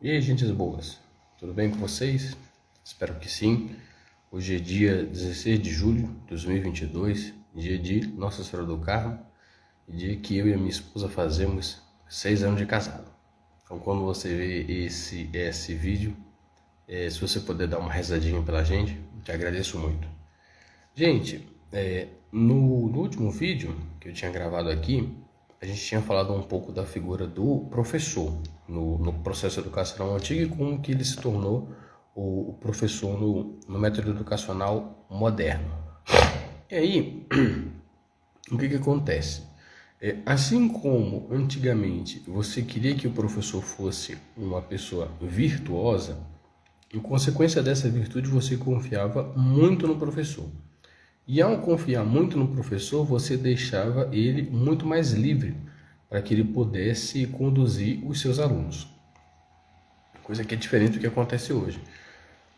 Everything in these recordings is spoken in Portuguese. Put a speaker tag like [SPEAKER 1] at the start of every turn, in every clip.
[SPEAKER 1] E aí, gentes boas, tudo bem com vocês? Espero que sim. Hoje é dia 16 de julho de 2022, dia de Nossa Senhora do Carmo, dia que eu e a minha esposa fazemos 6 anos de casado. Então, quando você vê esse vídeo, se você puder dar uma rezadinha pela gente, eu te agradeço muito. Gente, no último vídeo que eu tinha gravado aqui, a gente tinha falado um pouco da figura do professor no processo educacional antigo e como que ele se tornou o professor no método educacional moderno. E aí, o que acontece? Assim como antigamente você queria que o professor fosse uma pessoa virtuosa, em consequência dessa virtude você confiava muito no professor. E ao confiar muito no professor, você deixava ele muito mais livre para que ele pudesse conduzir os seus alunos. Coisa que é diferente do que acontece hoje.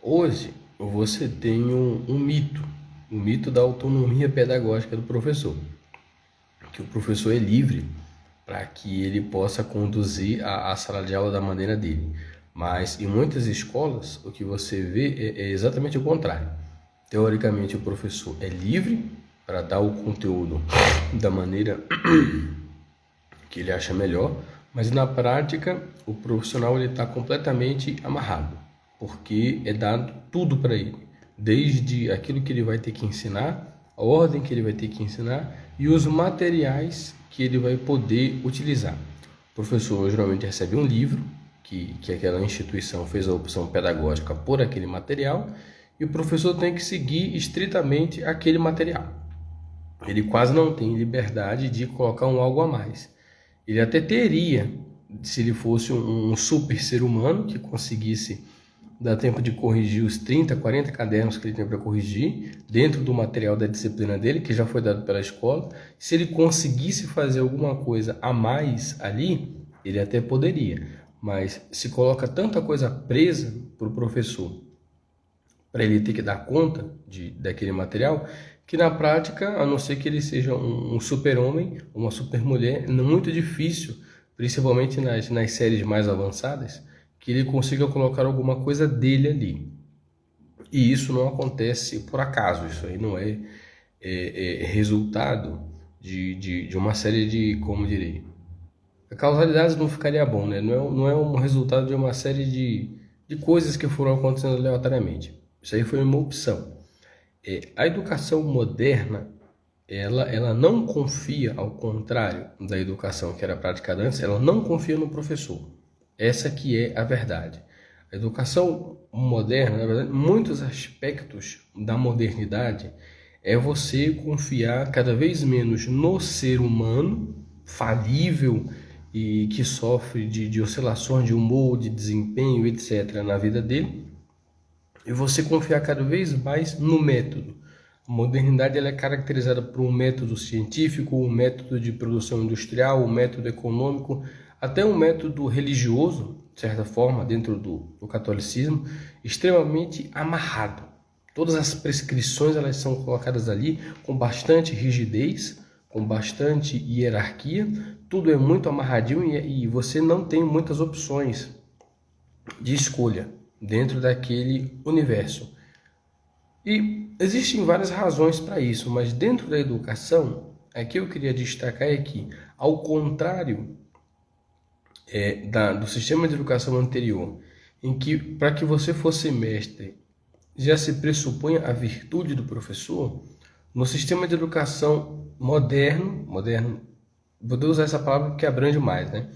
[SPEAKER 1] Hoje, você tem um mito da autonomia pedagógica do professor. Que o professor é livre para que ele possa conduzir a sala de aula da maneira dele. Mas em muitas escolas, o que você vê é exatamente o contrário. Teoricamente, o professor é livre para dar o conteúdo da maneira que ele acha melhor, mas na prática, o profissional está completamente amarrado, porque é dado tudo para ele, desde aquilo que ele vai ter que ensinar, a ordem que ele vai ter que ensinar e os materiais que ele vai poder utilizar. O professor geralmente recebe um livro, que aquela instituição fez a opção pedagógica por aquele material, e o professor tem que seguir estritamente aquele material. Ele quase não tem liberdade de colocar algo a mais. Ele até teria, se ele fosse um super ser humano que conseguisse dar tempo de corrigir os 30, 40 cadernos que ele tem para corrigir dentro do material da disciplina dele, que já foi dado pela escola. Se ele conseguisse fazer alguma coisa a mais ali, ele até poderia. Mas se coloca tanta coisa presa para o professor, para ele ter que dar conta daquele material, que na prática, a não ser que ele seja um super-homem, uma super-mulher, é muito difícil, principalmente nas séries mais avançadas, que ele consiga colocar alguma coisa dele ali. E isso não acontece por acaso, isso aí não é resultado de uma série de, como direi, a causalidade não ficaria bom, né? Não é um resultado de uma série de coisas que foram acontecendo aleatoriamente. Isso aí foi uma opção. A educação moderna, ela não confia, ao contrário da educação que era praticada antes, ela não confia no professor. Essa que é a verdade. A educação moderna, na verdade, muitos aspectos da modernidade é você confiar cada vez menos no ser humano, falível e que sofre de oscilações de humor, de desempenho, etc. na vida dele, e você confiar cada vez mais no método. A modernidade ela é caracterizada por um método científico, um método de produção industrial, um método econômico, até um método religioso, de certa forma, dentro do catolicismo, extremamente amarrado. Todas as prescrições elas são colocadas ali com bastante rigidez, com bastante hierarquia, tudo é muito amarradinho e você não tem muitas opções de escolha dentro daquele universo. E existem várias razões para isso, mas dentro da educação, aqui eu queria destacar é que, ao contrário do sistema de educação anterior, em que para que você fosse mestre já se pressupõe a virtude do professor, no sistema de educação moderno, vou usar essa palavra porque abrange mais, né?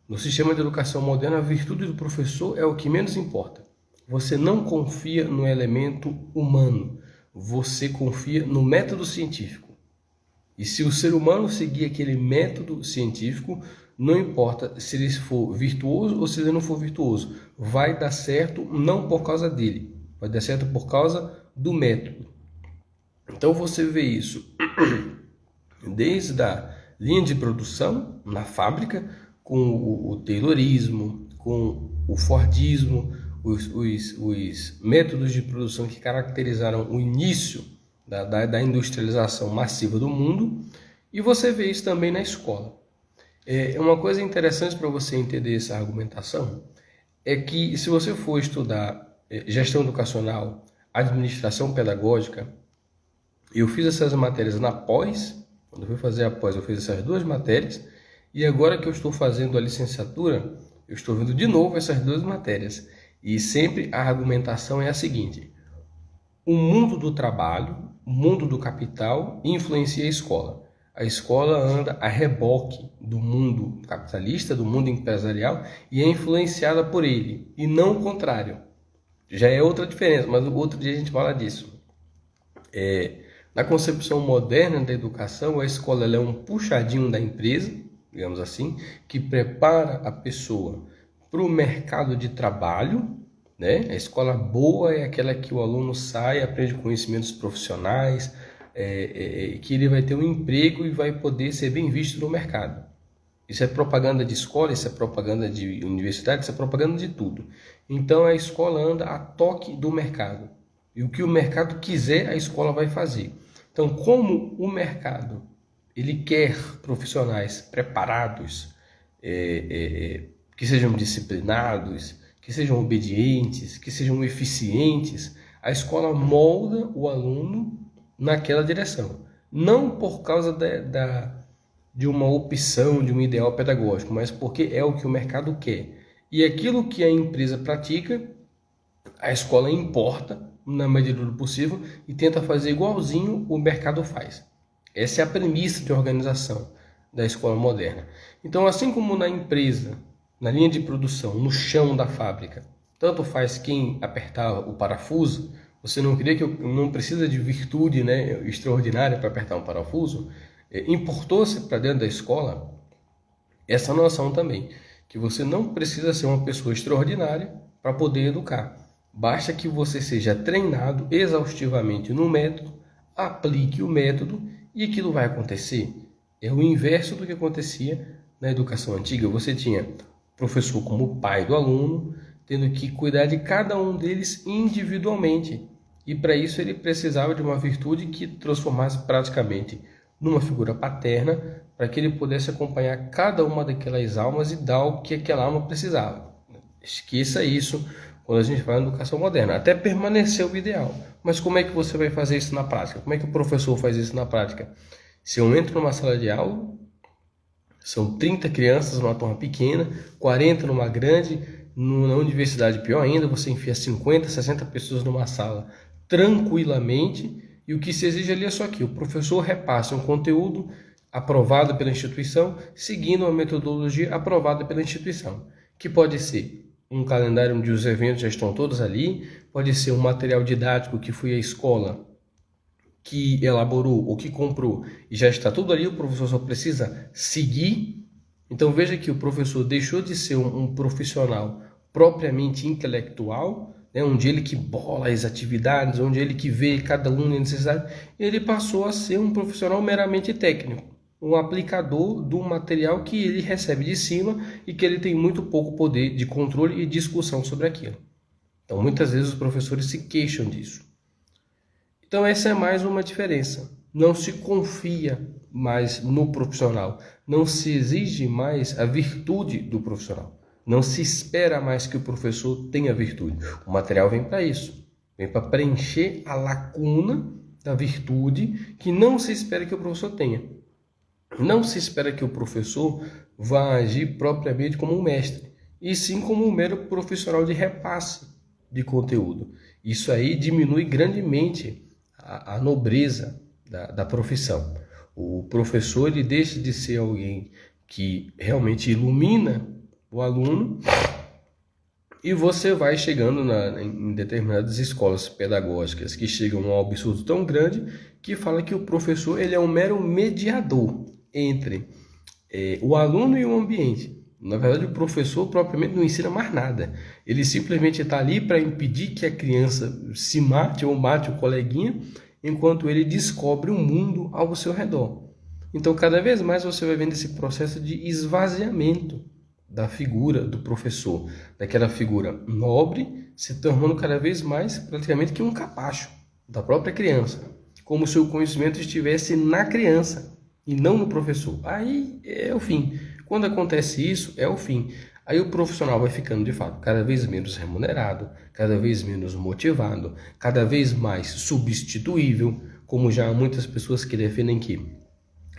[SPEAKER 1] No sistema de educação moderna, a virtude do professor é o que menos importa. Você não confia no elemento humano, você confia no método científico. E se o ser humano seguir aquele método científico, não importa se ele for virtuoso ou se ele não for virtuoso, vai dar certo não por causa dele, vai dar certo por causa do método. Então você vê isso desde a linha de produção, na fábrica, com o Taylorismo, com o Fordismo, os métodos de produção que caracterizaram o início da industrialização massiva do mundo, e você vê isso também na escola. Uma coisa interessante para você entender essa argumentação é que se você for estudar gestão educacional, administração pedagógica, eu fiz essas matérias na pós, quando eu fui fazer a pós eu fiz essas 2 matérias, e agora que eu estou fazendo a licenciatura, eu estou vendo de novo essas 2 matérias. E sempre a argumentação é a seguinte: o mundo do trabalho, o mundo do capital influencia a escola. A escola anda a reboque do mundo capitalista, do mundo empresarial, e é influenciada por ele, e não o contrário. Já é outra diferença, mas outro dia a gente fala disso. Na concepção moderna da educação, a escola ela é um puxadinho da empresa, digamos assim, que prepara a pessoa para o mercado de trabalho, né? A escola boa é aquela que o aluno sai, aprende conhecimentos profissionais, que ele vai ter um emprego e vai poder ser bem visto no mercado. Isso é propaganda de escola, isso é propaganda de universidade, isso é propaganda de tudo. Então a escola anda a toque do mercado. E o que o mercado quiser, a escola vai fazer. Então, como o mercado ele quer profissionais preparados, que sejam disciplinados, que sejam obedientes, que sejam eficientes, a escola molda o aluno naquela direção. Não por causa de uma opção, de um ideal pedagógico, mas porque é o que o mercado quer. E aquilo que a empresa pratica, a escola importa na medida do possível e tenta fazer igualzinho o mercado faz. Essa é a premissa de organização da escola moderna. Então, assim como na empresa, na linha de produção, no chão da fábrica, tanto faz quem apertar o parafuso, você não crê que não precisa de virtude, né, extraordinária para apertar um parafuso, importou-se para dentro da escola essa noção também, que você não precisa ser uma pessoa extraordinária para poder educar. Basta que você seja treinado exaustivamente no método, aplique o método e aquilo vai acontecer. É o inverso do que acontecia na educação antiga. Você tinha o professor como pai do aluno, tendo que cuidar de cada um deles individualmente. E para isso ele precisava de uma virtude que transformasse praticamente numa figura paterna, para que ele pudesse acompanhar cada uma daquelas almas e dar o que aquela alma precisava. Esqueça isso quando a gente fala em educação moderna. Até permanecer o ideal. Mas como é que você vai fazer isso na prática? Como é que o professor faz isso na prática? Se eu entro numa sala de aula, são 30 crianças numa turma pequena, 40 numa grande, na universidade pior ainda, você enfia 50, 60 pessoas numa sala tranquilamente, e o que se exige ali é só que o professor repasse um conteúdo aprovado pela instituição, seguindo uma metodologia aprovada pela instituição, que pode ser um calendário onde os eventos já estão todos ali, pode ser um material didático que foi a escola que elaborou ou que comprou e já está tudo ali, o professor só precisa seguir. Então veja que o professor deixou de ser um profissional propriamente intelectual, né, onde ele que bola as atividades, onde ele que vê cada aluno em necessidade, ele passou a ser um profissional meramente técnico, um aplicador do material que ele recebe de cima e que ele tem muito pouco poder de controle e discussão sobre aquilo. Então muitas vezes os professores se queixam disso. Então essa é mais uma diferença. Não se confia mais no profissional, não se exige mais a virtude do profissional. Não se espera mais que o professor tenha virtude. O material vem para isso. Vem para preencher a lacuna da virtude que não se espera que o professor tenha. Não se espera que o professor vá agir propriamente como um mestre, e sim como um mero profissional de repasse de conteúdo. Isso aí diminui grandemente a nobreza da profissão. O professor ele deixa de ser alguém que realmente ilumina o aluno, e você vai chegando em determinadas escolas pedagógicas que chegam a um absurdo tão grande que fala que o professor ele é um mero mediador entre o aluno e o ambiente. Na verdade, o professor propriamente não ensina mais nada. Ele simplesmente está ali para impedir que a criança se mate ou mate o coleguinha, enquanto ele descobre o mundo ao seu redor. Então, cada vez mais você vai vendo esse processo de esvaziamento da figura do professor, daquela figura nobre, se tornando cada vez mais praticamente que um capacho da própria criança, como se o conhecimento estivesse na criança e não no professor. Aí é o fim. Quando acontece isso, é o fim. Aí o profissional vai ficando, de fato, cada vez menos remunerado, cada vez menos motivado, cada vez mais substituível, como já há muitas pessoas que defendem que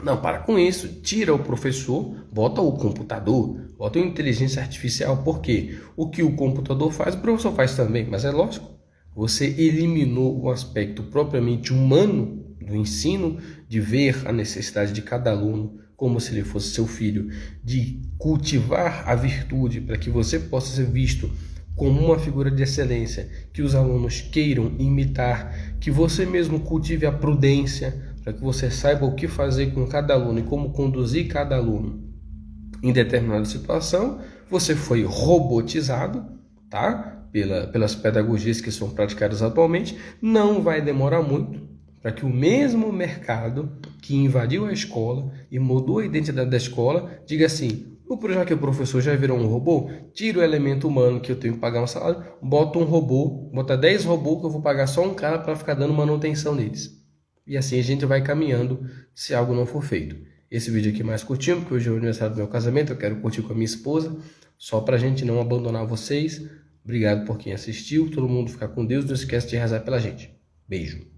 [SPEAKER 1] não, para com isso, tira o professor, bota o computador, bota a inteligência artificial, porque o que o computador faz, o professor faz também, mas é lógico, você eliminou o aspecto propriamente humano do ensino, de ver a necessidade de cada aluno como se ele fosse seu filho, de cultivar a virtude para que você possa ser visto como uma figura de excelência, que os alunos queiram imitar, que você mesmo cultive a prudência, para que você saiba o que fazer com cada aluno e como conduzir cada aluno em determinada situação. Você foi robotizado, tá? Pelas pedagogias que são praticadas atualmente. Não vai demorar muito para que o mesmo mercado que invadiu a escola e mudou a identidade da escola diga assim: já que o professor já virou um robô, tira o elemento humano que eu tenho que pagar um salário, bota um robô, bota 10 robôs que eu vou pagar só um cara para ficar dando manutenção neles. E assim a gente vai caminhando se algo não for feito. Esse vídeo aqui é mais curtinho, porque hoje é o aniversário do meu casamento, eu quero curtir com a minha esposa, só pra gente não abandonar vocês. Obrigado por quem assistiu, todo mundo ficar com Deus, não esquece de rezar pela gente. Beijo.